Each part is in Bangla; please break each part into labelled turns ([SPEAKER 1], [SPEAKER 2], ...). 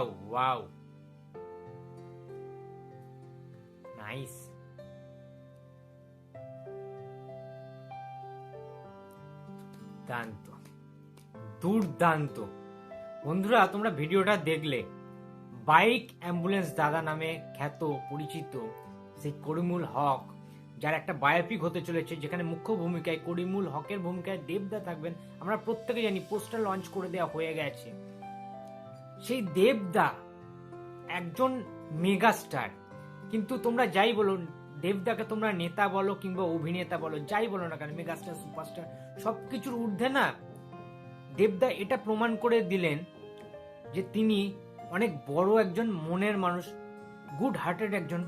[SPEAKER 1] Wow wow, nice. দুর্দান্ত দুর্দান্ত। বন্ধুরা, তোমরা ভিডিওটা দেখলে, বাইক অ্যাম্বুলেন্স দাদা নামে খ্যাত পরিচিত সেই করিমুল হক, যার একটা বায়োপিক হতে চলেছে, যেখানে মুখ্য ভূমিকায় করিমুল হকের ভূমিকায় দেবদা থাকবেন। আমরা প্রত্যেকে জানি পোস্টার লঞ্চ করে দেওয়া হয়ে গেছে। সেই দেবদা একজন মেগাস্টার, কিন্তু তোমরা যাই বলো, দেবদাকে তোমরা নেতা বলো কিংবা অভিনেতা বলো, যাই বলো না কেন, মেগাস্টার সুপারস্টার সবকিছুর ঊর্ধ্বে না, দেবদা এটা প্রমাণ করে দিলেন যে তিনি অনেক বড় একজন মনের মানুষ, গুড হার্টেড একজন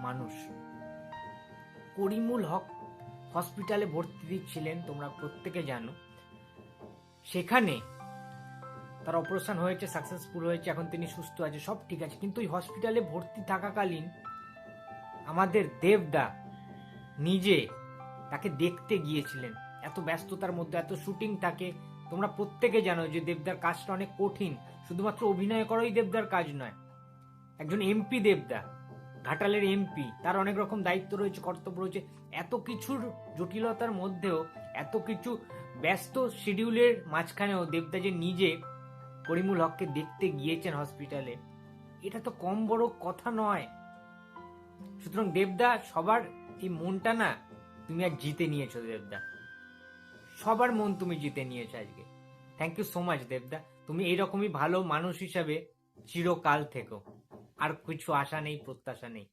[SPEAKER 1] মানুষ। করিমুল হক হসপিটালে ভর্তি ছিলেন, তোমরা প্রত্যেকে জানো। সেখানে তার অপারেশন হয়েছে, সাকসেসফুল হয়েছে, এখন তিনি সুস্থ আছে, সব ঠিক আছে। কিন্তু ওই হসপিটালে ভর্তি থাকাকালীন আমাদের দেবদা নিজে তাকে দেখতে গিয়েছিলেন। এত ব্যস্ততার মধ্যে, এত শুটিং থাকে, তোমরা প্রত্যেকে জানো যে দেবদার কাজটা অনেক কঠিন। শুধুমাত্র অভিনয় করাই দেবদার কাজ নয়। একজন এমপি দেবদা, ঘাটালের এমপি, তার অনেক রকম দায়িত্ব রয়েছে, কর্তব্য রয়েছে। এত কিছুর জটিলতার মধ্যেও, এত কিছু ব্যস্ত শিডিউলের মাঝখানেও দেবদা যে নিজে করিমুল হককে দেখতে গিয়েছেন হসপিটালে, এটা তো কম বড় কথা নয়। সুতরাং দেবদা, সবার এই মনটা না তুমি আজ জিতে নিয়েছো দেবদা, সবার মন তুমি জিতে নিয়েছো আজকে। থ্যাংক ইউ সো মাচ দেবদা। তুমি এইরকমই ভালো মানুষ হিসাবে চিরকাল থেকো। আর কিছু আশা নেই, প্রত্যাশা নেই।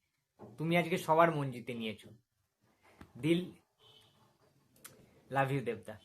[SPEAKER 1] তুমি আজকে সবার মন জিতে নিয়েছো। দিল, লাভ ইউ দেবদা।